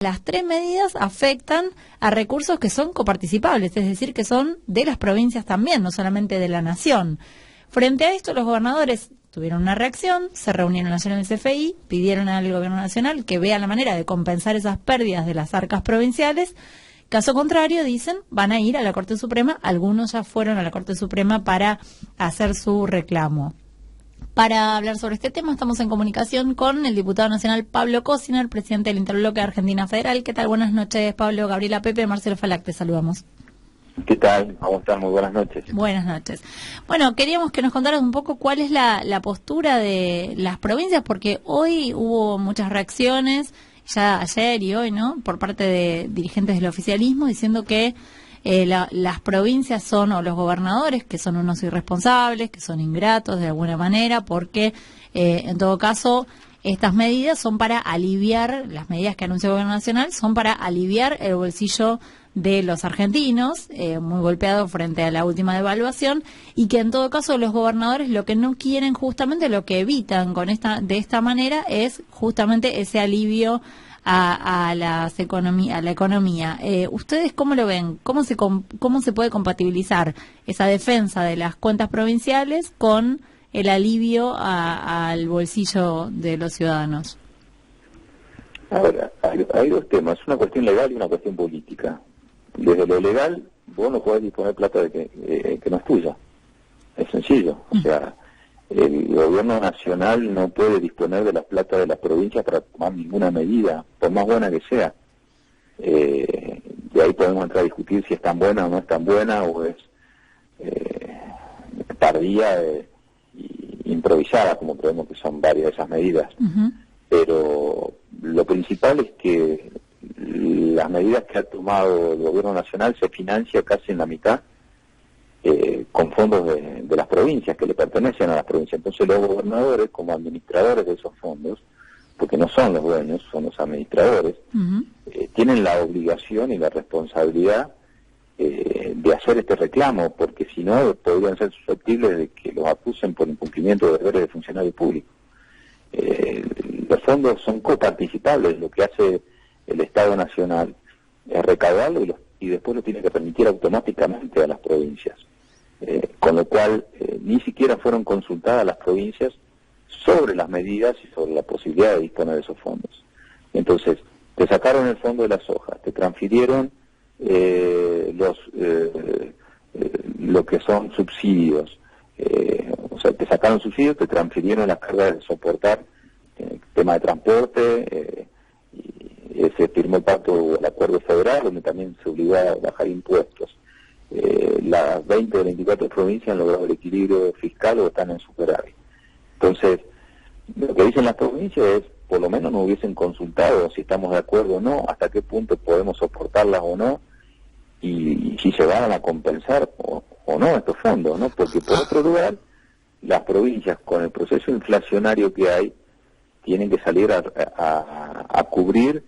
Las tres medidas afectan a recursos que son coparticipables, es decir, que son de las provincias también, no solamente de la nación. Frente a esto, los gobernadores tuvieron una reacción, se reunieron ayer en el CFI, pidieron al gobierno nacional que vea la manera de compensar esas pérdidas de las arcas provinciales. Caso contrario, dicen, van a ir a la Corte Suprema. Algunos ya fueron a la Corte Suprema para hacer su reclamo. Para hablar sobre este tema estamos en comunicación con el diputado nacional Pablo Cosiner, presidente del Interbloque Argentina Federal. ¿Qué tal? Buenas noches, Pablo. Gabriela Pepe, Marcelo Falac, te saludamos. ¿Qué tal? ¿Cómo están? Muy buenas noches. Buenas noches. Bueno, queríamos que nos contaras un poco cuál es la postura de las provincias, porque hoy hubo muchas reacciones, ya ayer y hoy, ¿no?, por parte de dirigentes del oficialismo, diciendo que las provincias son, o los gobernadores, que son unos irresponsables, que son ingratos de alguna manera, porque en todo caso estas medidas son para aliviar, las medidas que anunció el gobierno nacional son para aliviar el bolsillo de los argentinos, muy golpeados frente a la última devaluación, y que en todo caso los gobernadores lo que no quieren, justamente lo que evitan de esta manera, es justamente ese alivio a la economía. ¿Ustedes cómo lo ven? ¿Cómo se puede compatibilizar esa defensa de las cuentas provinciales con el alivio al bolsillo de los ciudadanos? Ahora, hay dos temas, una cuestión legal y una cuestión política. Desde lo legal, vos no podés disponer plata que no es tuya. Es sencillo. O sea, el gobierno nacional no puede disponer de las plata de las provincias para tomar ninguna medida, por más buena que sea. De ahí podemos entrar a discutir si es tan buena o no es tan buena, o es tardía y improvisada, como creemos que son varias de esas medidas. Pero lo principal es que las medidas que ha tomado el gobierno nacional se financia casi en la mitad con fondos de las provincias, que le pertenecen a las provincias. Entonces los gobernadores, como administradores de esos fondos, porque no son los dueños, son los administradores, tienen la obligación y la responsabilidad de hacer este reclamo, porque si no podrían ser susceptibles de que los acusen por incumplimiento de deberes de funcionario público. Los fondos son coparticipables, lo que hace el Estado Nacional es recaudarlo y después lo tiene que permitir automáticamente a las provincias. Con lo cual ni siquiera fueron consultadas las provincias sobre las medidas y sobre la posibilidad de disponer de esos fondos. Entonces, te sacaron el fondo de la soja, te transfirieron lo que son subsidios, o sea, te sacaron subsidios, te transfirieron las cargas de soportar tema de transporte, y se firmó el acuerdo federal, donde también se obligó a bajar impuestos. Las 20 de 24 provincias han logrado el equilibrio fiscal o están en superávit. Entonces, lo que dicen las provincias es, por lo menos no hubiesen consultado si estamos de acuerdo o no, hasta qué punto podemos soportarlas o no, y si se van a compensar o no estos fondos, ¿no? Porque por otro lugar, las provincias, con el proceso inflacionario que hay, tienen que salir a cubrir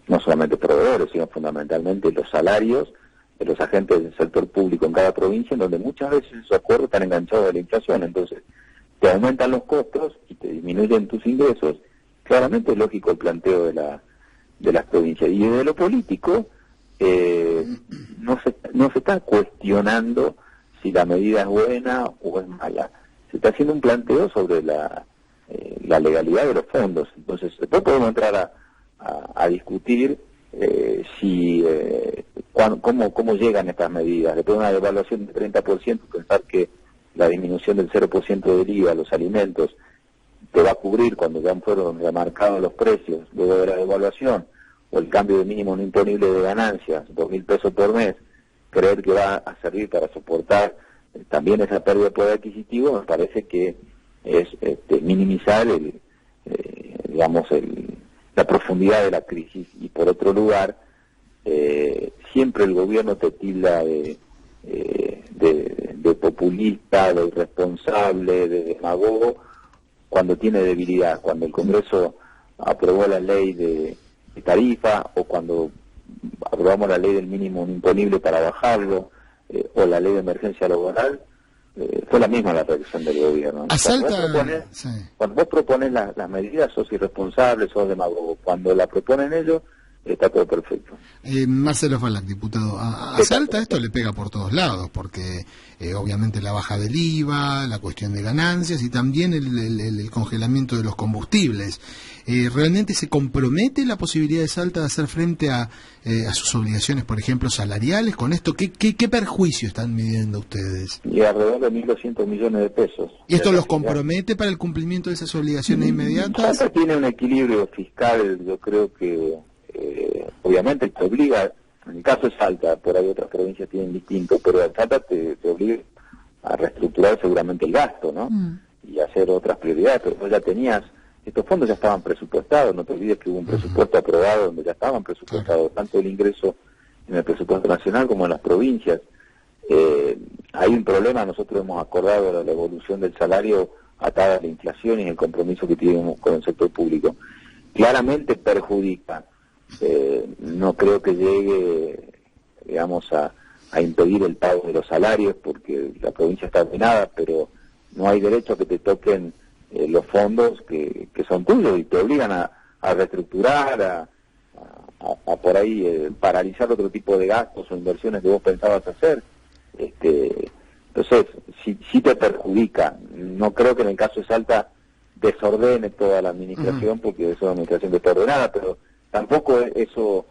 no solamente proveedores, sino fundamentalmente los salarios de los agentes del sector público en cada provincia, en donde muchas veces esos acuerdos están enganchados a la inflación. Entonces, te aumentan los costos y te disminuyen tus ingresos. Claramente es lógico el planteo de las provincias. Y desde lo político, no se está cuestionando si la medida es buena o es mala. Se está haciendo un planteo sobre la legalidad de los fondos. Entonces, después podemos entrar a discutir cómo llegan estas medidas. Después de una devaluación del 30%, pensar que la disminución del 0% del IVA a los alimentos te va a cubrir cuando ya fueron remarcados los precios luego de la devaluación, o el cambio de mínimo no imponible de ganancias, 2.000 pesos por mes, creer que va a servir para soportar también esa pérdida de poder adquisitivo, me parece que es minimizar la profundidad de la crisis. Y por otro lugar, siempre el gobierno te tilda de populista, de irresponsable, de demagogo, cuando tiene debilidad, cuando el Congreso aprobó la ley de tarifa, o cuando aprobamos la ley del mínimo imponible para bajarlo, o la ley de emergencia laboral, fue la misma la reacción del gobierno. Sí. Cuando vos propones las medidas, sos irresponsable, sos demagogo. Cuando la proponen ellos, está todo perfecto. Marcelo Falac, diputado, a Salta esto le pega por todos lados, porque obviamente la baja del IVA, la cuestión de ganancias y también el congelamiento de los combustibles. ¿Realmente se compromete la posibilidad de Salta de hacer frente a sus obligaciones, por ejemplo, salariales con esto? ¿Qué perjuicio están midiendo ustedes? Y alrededor de 1.200 millones de pesos. ¿Y esto los compromete para el cumplimiento de esas obligaciones inmediatas? Salta tiene un equilibrio fiscal, yo creo que obviamente te obliga, en el caso de Salta, por ahí otras provincias tienen distinto, pero Salta te obliga a reestructurar seguramente el gasto, ¿no? Y hacer otras prioridades, pero vos ya tenías, estos fondos ya estaban presupuestados, no te olvides que hubo un presupuesto aprobado donde ya estaban presupuestados tanto el ingreso en el presupuesto nacional como en las provincias. Hay un problema, nosotros hemos acordado la evolución del salario atada a la inflación y el compromiso que tiene con el sector público. Claramente perjudica. No creo que llegue, digamos, a impedir el pago de los salarios porque la provincia está ordenada, pero no hay derecho a que te toquen los fondos que son tuyos y te obligan a reestructurar, a por ahí paralizar otro tipo de gastos o inversiones que vos pensabas hacer. Entonces, sí te perjudica. No creo que en el caso de Salta desordene toda la administración, porque es una administración que está ordenada, pero tampoco eso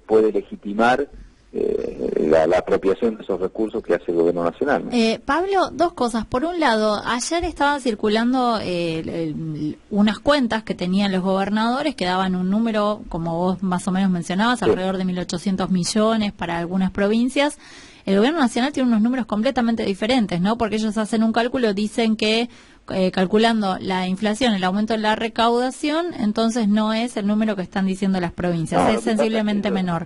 puede legitimar la apropiación de esos recursos que hace el gobierno nacional, ¿no? Pablo, dos cosas. Por un lado, ayer estaban circulando unas cuentas que tenían los gobernadores que daban un número, como vos más o menos mencionabas, alrededor de 1.800 millones para algunas provincias. El gobierno nacional tiene unos números completamente diferentes, ¿no? Porque ellos hacen un cálculo, dicen que calculando la inflación, el aumento de la recaudación, entonces no es el número que están diciendo las provincias, no, es sensiblemente menor.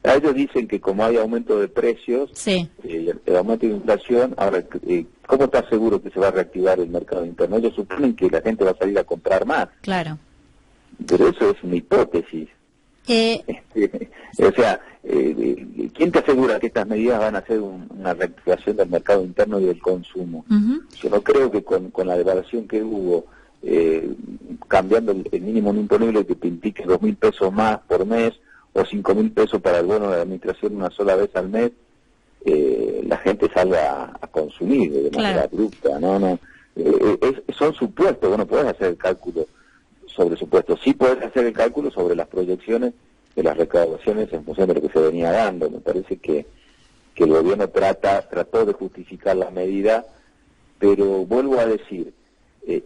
Ellos dicen que como hay aumento de precios, sí, el aumento de inflación, ahora, ¿cómo estás seguro que se va a reactivar el mercado interno? Ellos suponen que la gente va a salir a comprar más. Claro. Pero eso es una hipótesis. O sea, ¿quién te asegura que estas medidas van a hacer una reactivación del mercado interno y del consumo? Yo no creo que con la devaluación que hubo, cambiando el mínimo no imponible que te implique 2.000 pesos más por mes o 5.000 pesos para el bono de la administración una sola vez al mes, la gente salga a consumir de manera abrupta, ¿no? Son supuestos, vos no podés hacer el cálculo sobre supuestos, sí podés hacer el cálculo sobre las proyecciones de las recaudaciones en función de lo que se venía dando. Me parece que el gobierno trató de justificar la medida, pero vuelvo a decir,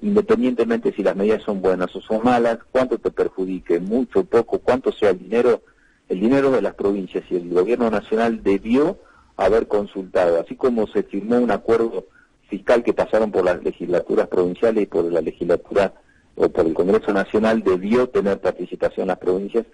independientemente si las medidas son buenas o son malas, cuánto te perjudique, mucho, poco, cuánto sea el dinero de las provincias, y el gobierno nacional debió haber consultado, así como se firmó un acuerdo fiscal que pasaron por las legislaturas provinciales y por la legislatura o por el Congreso Nacional, debió tener participación las provincias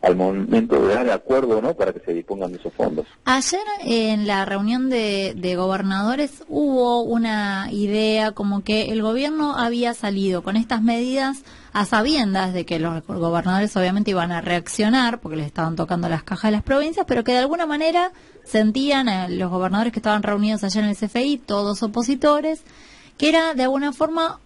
al momento de dar acuerdo, ¿no?, para que se dispongan de esos fondos. Ayer en la reunión de gobernadores hubo una idea como que el gobierno había salido con estas medidas a sabiendas de que los gobernadores obviamente iban a reaccionar porque les estaban tocando las cajas de las provincias, pero que de alguna manera sentían los gobernadores que estaban reunidos ayer en el CFI, todos opositores, que era de alguna forma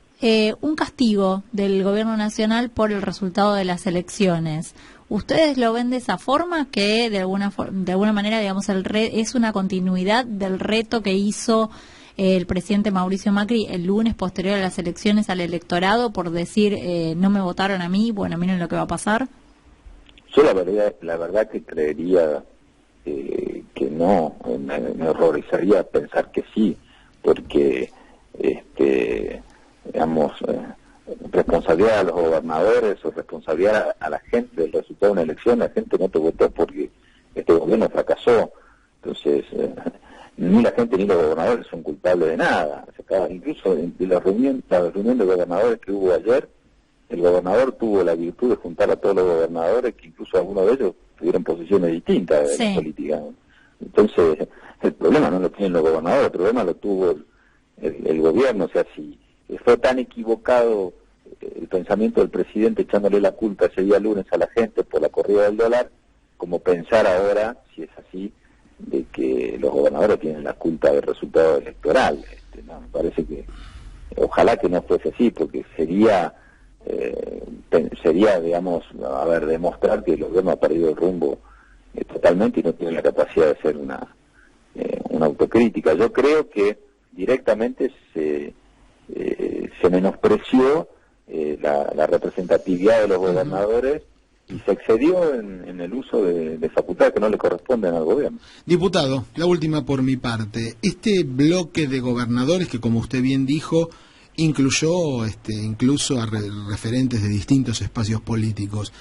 un castigo del gobierno nacional por el resultado de las elecciones. ¿Ustedes lo ven de esa forma, que de alguna manera, digamos, es una continuidad del reto que hizo el presidente Mauricio Macri el lunes posterior a las elecciones al electorado por decir no me votaron a mí, bueno, miren lo que va a pasar? Yo la verdad que creería que no, me horrorizaría pensar que sí, porque digamos, responsabilidad a los gobernadores o responsabilidad a la gente del resultado de una elección. La gente no te votó porque este gobierno fracasó, entonces ni la gente ni los gobernadores son culpables de nada. Incluso de la reunión de gobernadores que hubo ayer, el gobernador tuvo la virtud de juntar a todos los gobernadores, que incluso algunos de ellos tuvieron posiciones distintas de la política. Entonces el problema no lo tienen los gobernadores, el problema lo tuvo el gobierno. O sea, si fue tan equivocado el pensamiento del presidente echándole la culpa ese día lunes a la gente por la corrida del dólar, como pensar ahora, si es así, de que los gobernadores tienen la culpa del resultado electoral. adelante, ¿no? Me parece que ojalá que no fuese así, porque sería, digamos, demostrar que el gobierno ha perdido el rumbo totalmente y no tiene la capacidad de hacer una autocrítica. Yo creo que directamente se menospreció la representatividad de los gobernadores y se excedió en el uso de facultades que no le corresponden al gobierno. Diputado, la última por mi parte. Este bloque de gobernadores que, como usted bien dijo, incluyó incluso a referentes de distintos espacios políticos,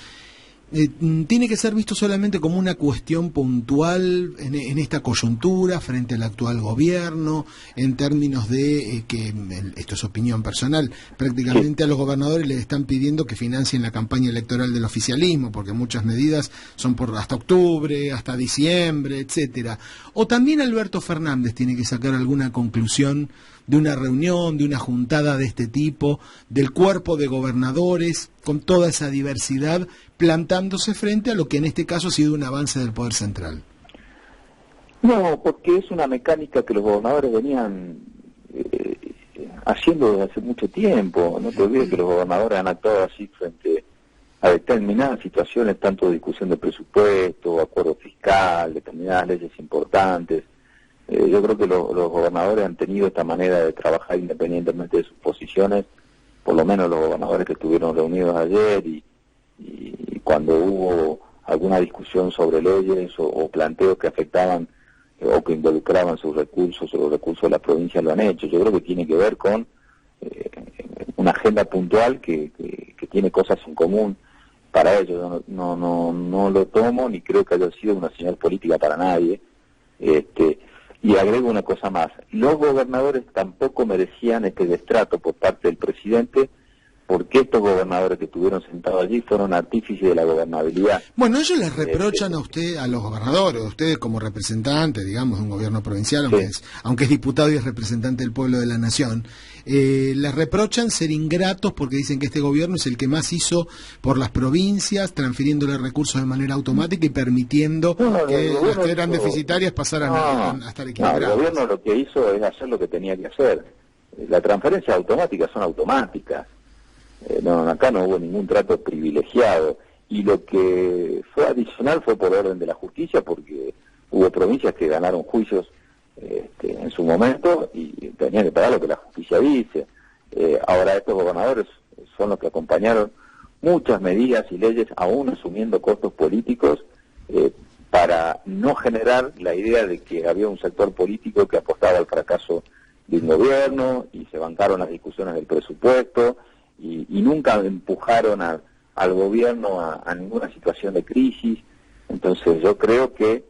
¿tiene que ser visto solamente como una cuestión puntual en esta coyuntura frente al actual gobierno, en términos de que, esto es opinión personal, prácticamente a los gobernadores les están pidiendo que financien la campaña electoral del oficialismo, porque muchas medidas son por hasta octubre, hasta diciembre, etcétera? ¿O también Alberto Fernández tiene que sacar alguna conclusión de una reunión, de una juntada de este tipo, del cuerpo de gobernadores, con toda esa diversidad, plantándose frente a lo que en este caso ha sido un avance del Poder Central? No, porque es una mecánica que los gobernadores venían haciendo desde hace mucho tiempo. No te olvides que los gobernadores han actuado así frente a determinadas situaciones, tanto de discusión de presupuesto, acuerdo fiscal, determinadas leyes importantes. Yo creo que los gobernadores han tenido esta manera de trabajar independientemente de sus posiciones, por lo menos los gobernadores que estuvieron reunidos ayer y cuando hubo alguna discusión sobre leyes o planteos que afectaban o que involucraban sus recursos o los recursos de la provincia lo han hecho. Yo creo que tiene que ver con una agenda puntual que tiene cosas en común para ellos. Yo no lo tomo ni creo que haya sido una señal política para nadie. Y agrego una cosa más, los gobernadores tampoco merecían este destrato por parte del presidente, porque estos gobernadores que estuvieron sentados allí fueron artífices de la gobernabilidad. Bueno, ellos les reprochan a usted, a los gobernadores, a ustedes como representante, digamos, de un gobierno provincial, aunque es diputado y es representante del pueblo de la nación, les reprochan ser ingratos porque dicen que este gobierno es el que más hizo por las provincias, transfiriéndole recursos de manera automática y permitiendo que las que eran deficitarias pasaran a estar equilibradas. No, el gobierno lo que hizo es hacer lo que tenía que hacer. Las transferencias automáticas son automáticas. Acá no hubo ningún trato privilegiado, y lo que fue adicional fue por orden de la justicia, porque hubo provincias que ganaron juicios en su momento y tenían que pagar lo que la justicia dice. Ahora estos gobernadores son los que acompañaron muchas medidas y leyes, aún asumiendo costos políticos, para no generar la idea de que había un sector político que apostaba al fracaso de un gobierno, y se bancaron las discusiones del presupuesto, y nunca empujaron al gobierno a ninguna situación de crisis. Entonces yo creo que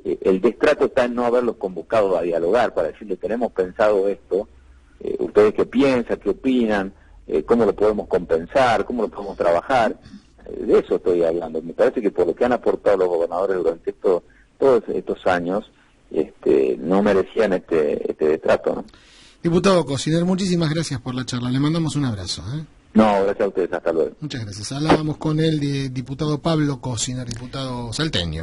el destrato está en no haberlos convocado a dialogar, para decirle, tenemos pensado esto, ustedes qué piensan, qué opinan, cómo lo podemos compensar, cómo lo podemos trabajar. De eso estoy hablando. Me parece que por lo que han aportado los gobernadores durante todos estos años, no merecían este destrato, ¿no? Diputado Cosiner, muchísimas gracias por la charla. Le mandamos un abrazo. No, gracias a ustedes. Hasta luego. Muchas gracias. Hablábamos con el diputado Pablo Cosiner, diputado salteño.